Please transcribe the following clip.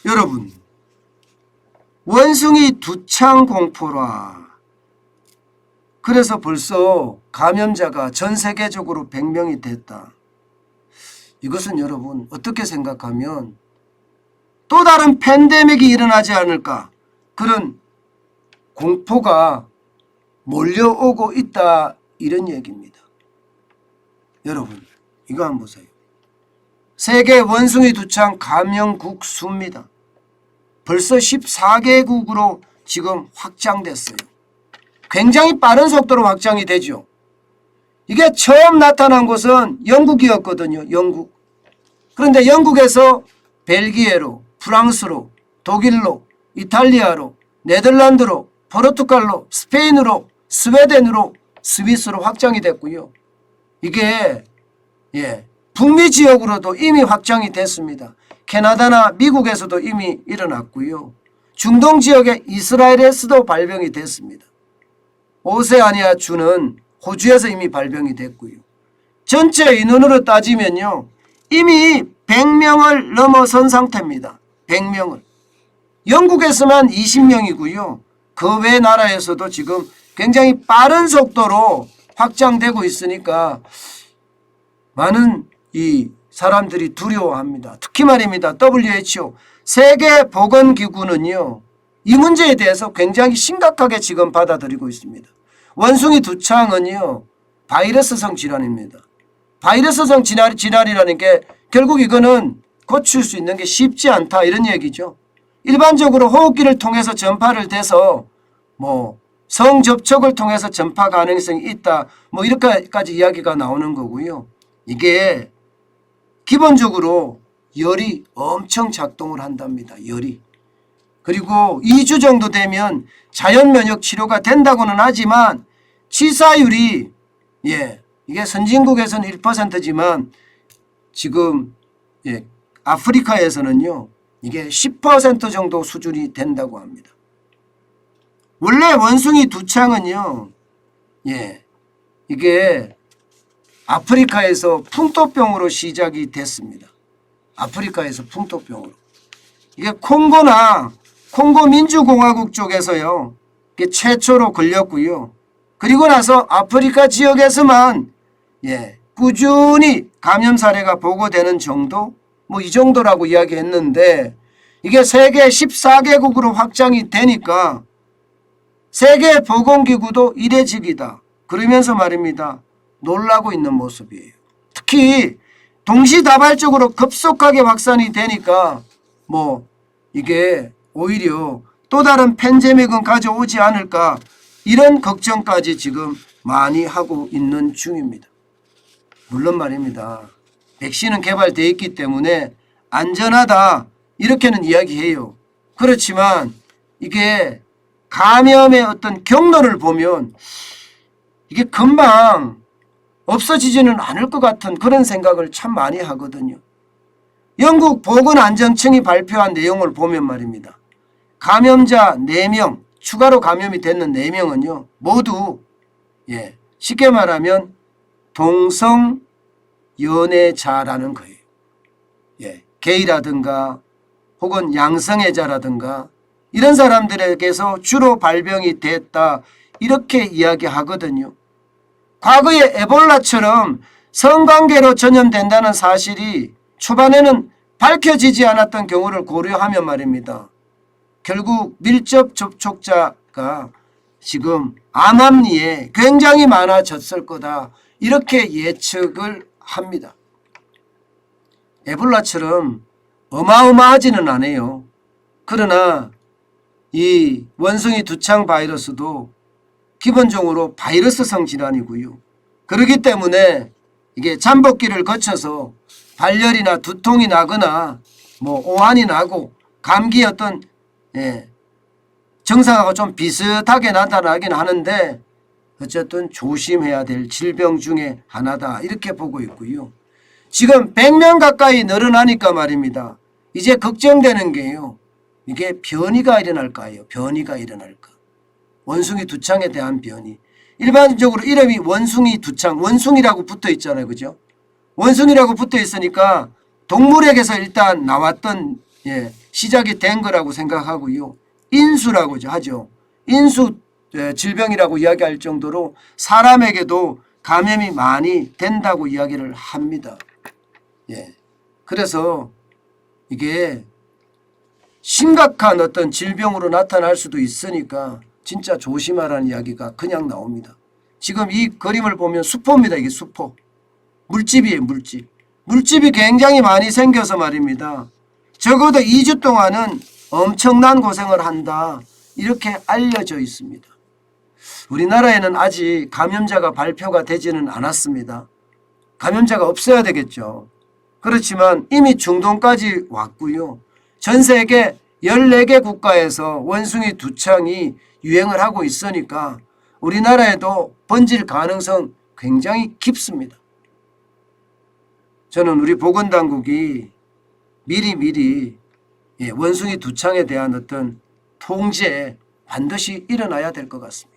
여러분, 원숭이 두창 공포라. 그래서 벌써 감염자가 전 세계적으로 100명이 됐다. 이것은 여러분 어떻게 생각하면 또 다른 팬데믹이 일어나지 않을까, 그런 공포가 몰려오고 있다, 이런 얘기입니다. 여러분 이거 한번 보세요. 세계 원숭이 두창 감염국 수입니다. 벌써 14개국으로 지금 확장됐어요. 굉장히 빠른 속도로 확장이 되죠. 이게 처음 나타난 곳은 영국이었거든요. 영국. 그런데 영국에서 벨기에로, 프랑스로, 독일로, 이탈리아로, 네덜란드로, 포르투갈로, 스페인으로, 스웨덴으로, 스위스로 확장이 됐고요. 이게 북미 지역으로도 이미 확장이 됐습니다. 캐나다나 미국에서도 이미 일어났고요. 중동 지역의 이스라엘에서도 발병이 됐습니다. 오세아니아주는 호주에서 이미 발병이 됐고요. 전체 인원으로 따지면요, 이미 100명을 넘어선 상태입니다. 100명을. 영국에서만 20명이고요. 그 외 나라에서도 지금 굉장히 빠른 속도로 확장되고 있으니까 많은 이 사람들이 두려워합니다. 특히 말입니다. WHO 세계보건기구는요, 이 문제에 대해서 굉장히 심각하게 지금 받아들이고 있습니다. 원숭이 두창은요, 바이러스성 질환입니다. 바이러스성 질환이라는 게 결국 이거는 고칠 수 있는 게 쉽지 않다, 이런 얘기죠. 일반적으로 호흡기를 통해서 전파를 돼서 성접촉을 통해서 전파 가능성이 있다, 이렇게까지 이야기가 나오는 거고요. 이게 기본적으로 열이 엄청 작동을 한답니다. 열이. 그리고 2주 정도 되면 자연면역 치료가 된다고는 하지만 치사율이 이게 선진국에서는 1%지만 지금 아프리카에서는요, 이게 10% 정도 수준이 된다고 합니다. 원래 원숭이 두창은요, 이게 아프리카에서 풍토병으로 시작이 됐습니다. 아프리카에서 풍토병으로. 이게 콩고 민주공화국 쪽에서요, 이게 최초로 걸렸고요. 그리고 나서 아프리카 지역에서만 꾸준히 감염 사례가 보고되는 정도, 이 정도라고 이야기했는데, 이게 세계 14개국으로 확장이 되니까 세계보건기구도 이례적이다, 그러면서 말입니다, 놀라고 있는 모습이에요. 특히 동시다발적으로 급속하게 확산이 되니까 이게 오히려 또 다른 팬데믹은 가져오지 않을까, 이런 걱정까지 지금 많이 하고 있는 중입니다. 물론 말입니다, 백신은 개발되어 있기 때문에 안전하다, 이렇게는 이야기해요. 그렇지만 이게 감염의 어떤 경로를 보면 이게 금방 없어지지는 않을 것 같은 그런 생각을 참 많이 하거든요. 영국 보건안전청이 발표한 내용을 보면 말입니다, 감염자 4명, 추가로 감염이 됐는 4명은요 모두 쉽게 말하면 동성 연애자라는 거예요. 게이라든가 혹은 양성애자라든가 이런 사람들에게서 주로 발병이 됐다, 이렇게 이야기하거든요. 과거의 에볼라처럼 성관계로 전염된다는 사실이 초반에는 밝혀지지 않았던 경우를 고려하면 말입니다, 결국 밀접 접촉자가 지금 암암리에 굉장히 많아졌을 거다, 이렇게 예측을 합니다. 에볼라처럼 어마어마하지는 않아요. 그러나 이 원숭이 두창 바이러스도 기본적으로 바이러스성 질환이고요. 그렇기 때문에 이게 잠복기를 거쳐서 발열이나 두통이 나거나 오한이 나고 감기 어떤 증상하고 좀 비슷하게 나타나긴 하는데 어쨌든 조심해야 될 질병 중에 하나다, 이렇게 보고 있고요. 지금 100명 가까이 늘어나니까 말입니다, 이제 걱정되는 게요, 이게 변이가 일어날까요? 변이가 일어날까? 원숭이 두창에 대한 변이. 일반적으로 이름이 원숭이 두창, 원숭이라고 붙어 있잖아요. 그죠? 원숭이라고 붙어 있으니까 동물에게서 일단 나왔던 시작이 된 거라고 생각하고요. 인수라고 하죠. 인수 질병이라고 이야기할 정도로 사람에게도 감염이 많이 된다고 이야기를 합니다. 그래서 이게 심각한 어떤 질병으로 나타날 수도 있으니까 진짜 조심하라는 이야기가 그냥 나옵니다. 지금 이 그림을 보면 수포입니다. 이게 수포. 물집이에요. 물집. 물집이 굉장히 많이 생겨서 말입니다. 적어도 2주 동안은 엄청난 고생을 한다. 이렇게 알려져 있습니다. 우리나라에는 아직 감염자가 발표가 되지는 않았습니다. 감염자가 없어야 되겠죠. 그렇지만 이미 중동까지 왔고요. 전 세계 14개 국가에서 원숭이 두창이 유행을 하고 있으니까 우리나라에도 번질 가능성 굉장히 깊습니다. 저는 우리 보건당국이 미리 원숭이 두창에 대한 어떤 통제 반드시 일어나야 될 것 같습니다.